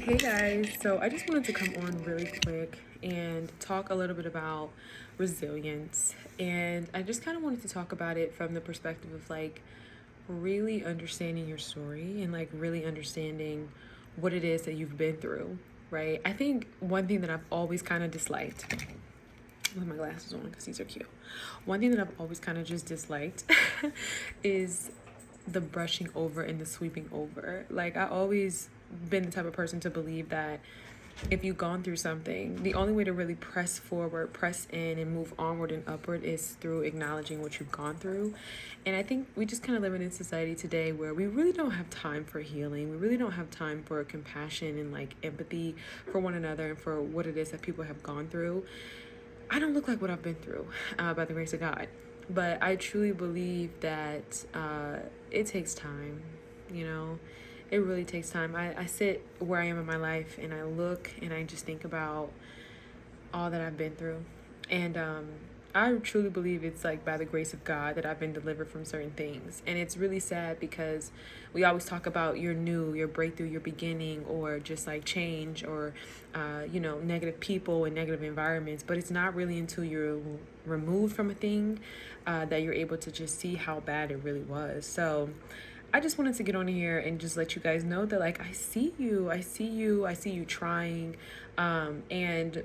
Hey guys, so I just wanted to come on really quick and talk a little bit about resilience. And I just kind of wanted to talk about it from the perspective of like really understanding your story and like really understanding what it is that you've been through, right? I think one thing that I've always kind of disliked, with my glasses on because these are cute. One thing that I've always kind of just disliked is the brushing over and the sweeping over. Like, I always been the type of person to believe that if you've gone through something, the only way to really press forward, press in, and move onward and upward is through acknowledging what you've gone through. And I think we just kind of live in a society today where we really don't have time for healing. We really don't have time for compassion and like empathy for one another and for what it is that people have gone through. I don't look like what I've been through, by the grace of God. But I truly believe that it takes time, you know? It really takes time. I sit where I am in my life and I look and I just think about all that I've been through. And I truly believe it's like by the grace of God that I've been delivered from certain things. And it's really sad because we always talk about your new, your breakthrough, your beginning, or just like change or, negative people and negative environments. But it's not really until you're removed from a thing that you're able to just see how bad it really was. So I just wanted to get on here and just let you guys know that like I see you, I see you, I see you trying. And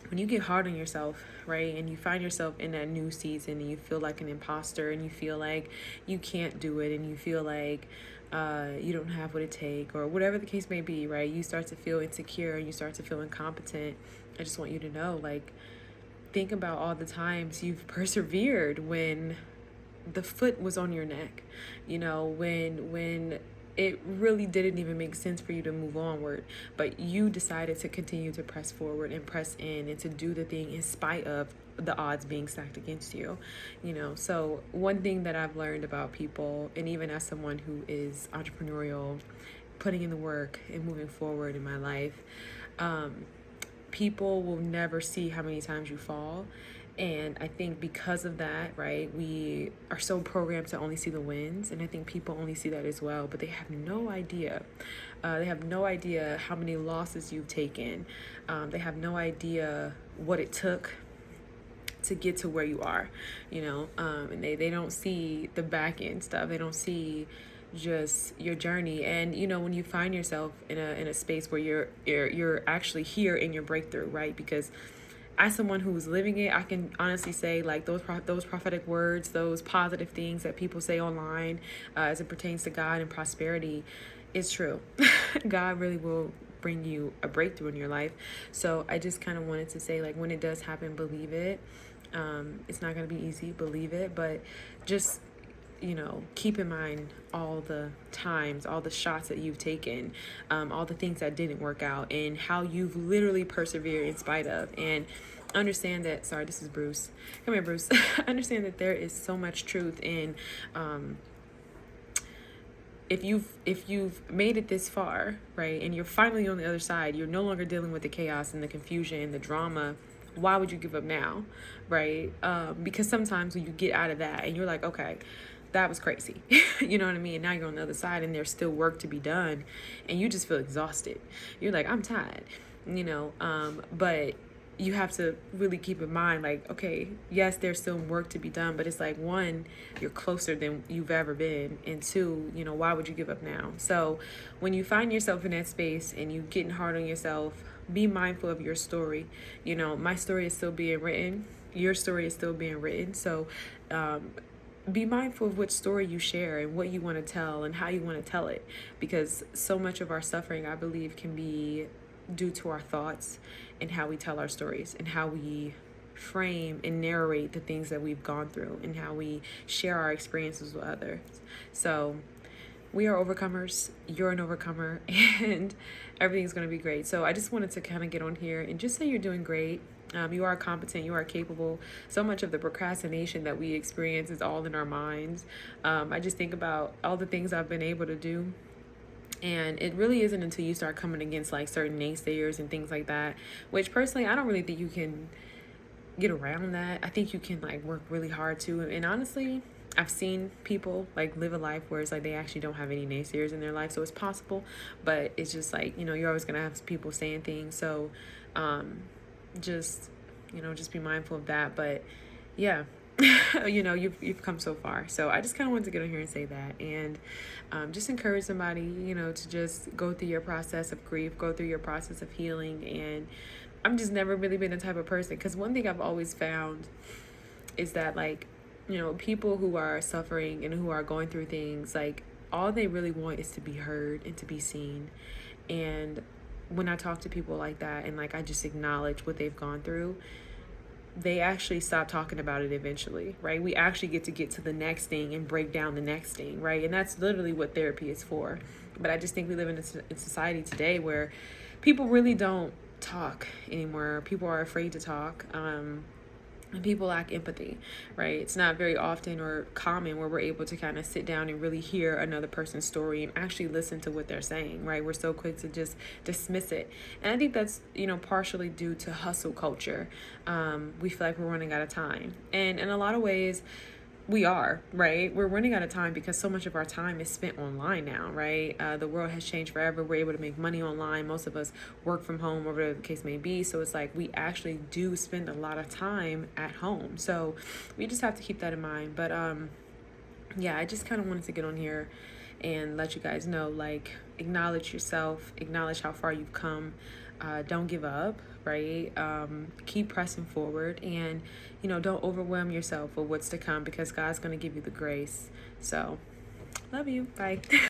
when you get hard on yourself, right, and you find yourself in that new season and you feel like an imposter and you feel like you can't do it and you feel like you don't have what it takes or whatever the case may be, right, you start to feel insecure and you start to feel incompetent. I just want you to know, like, think about all the times you've persevered when the foot was on your neck, when it really didn't even make sense for you to move onward, but you decided to continue to press forward and press in and to do the thing in spite of the odds being stacked against you. So one thing that I've learned about people, and even as someone who is entrepreneurial, putting in the work and moving forward in my life, people will never see how many times you fall. And I think because of that, right, we are so programmed to only see the wins. And I think people only see that as well, but they have no idea. They have no idea how many losses you've taken. They have no idea what it took to get to where you are, and they don't see the back end stuff. They don't see just your journey. And when you find yourself in a space where you're actually here in your breakthrough, right? Because as someone who's living it, I can honestly say like those prophetic words, those positive things that people say online as it pertains to God and prosperity, is true. God really will bring you a breakthrough in your life. So I just kind of wanted to say, like, when it does happen, believe it. It's not going to be easy, believe it, but just keep in mind all the times, all the shots that you've taken, all the things that didn't work out, and how you've literally persevered in spite of. And understand that, sorry, this is Bruce. Come here, Bruce. Understand that there is so much truth in if you've made it this far, right, and you're finally on the other side, you're no longer dealing with the chaos and the confusion and the drama. Why would you give up now, right? Because sometimes when you get out of that and you're like, okay, that was crazy. You know what I mean? And now you're on the other side and there's still work to be done and you just feel exhausted. You're like, I'm tired, but you have to really keep in mind, like, okay, yes, there's still work to be done, but it's like, one, you're closer than you've ever been, and two, why would you give up now? So when you find yourself in that space and you getting hard on yourself, be mindful of your story. My story is still being written. Your story is still being written. So be mindful of what story you share and what you want to tell and how you want to tell it, because so much of our suffering, I believe, can be due to our thoughts and how we tell our stories and how we frame and narrate the things that we've gone through and how we share our experiences with others. So we are overcomers, you're an overcomer, and everything's going to be great. So I just wanted to kind of get on here and just say you're doing great. You are competent, you are capable. So much of the procrastination that we experience is all in our minds. I just think about all the things I've been able to do, and it really isn't until you start coming against like certain naysayers and things like that, which personally, I don't really think you can get around that. I think you can like work really hard too. And honestly, I've seen people like live a life where it's like they actually don't have any naysayers in their life, so it's possible, but it's just like, you're always gonna have people saying things. So just just be mindful of that. But yeah, you've come so far. So I just kind of wanted to get on here and say that, and just encourage somebody, to just go through your process of grief, go through your process of healing. And I'm just never really been the type of person, because one thing I've always found is that, like, people who are suffering and who are going through things, like, all they really want is to be heard and to be seen. And when I talk to people like that, and like I just acknowledge what they've gone through, they actually stop talking about it eventually, right? We actually get to the next thing and break down the next thing, right? And that's literally what therapy is for. But I just think we live in a society today where people really don't talk anymore. People are afraid to talk. And people lack empathy, right? It's not very often or common where we're able to kind of sit down and really hear another person's story and actually listen to what they're saying, right? We're so quick to just dismiss it. And I think that's, partially due to hustle culture. We feel like we're running out of time. And in a lot of ways, we are, right? We're running out of time because so much of our time is spent online now, right? The world has changed forever. We're able to make money online. Most of us work from home, whatever the case may be. So it's like we actually do spend a lot of time at home. So we just have to keep that in mind. But yeah, I just kind of wanted to get on here and let you guys know, like, acknowledge yourself, acknowledge how far you've come. Don't give up, right? Keep pressing forward, and don't overwhelm yourself with what's to come, because God's going to give you the grace. So love you. Bye.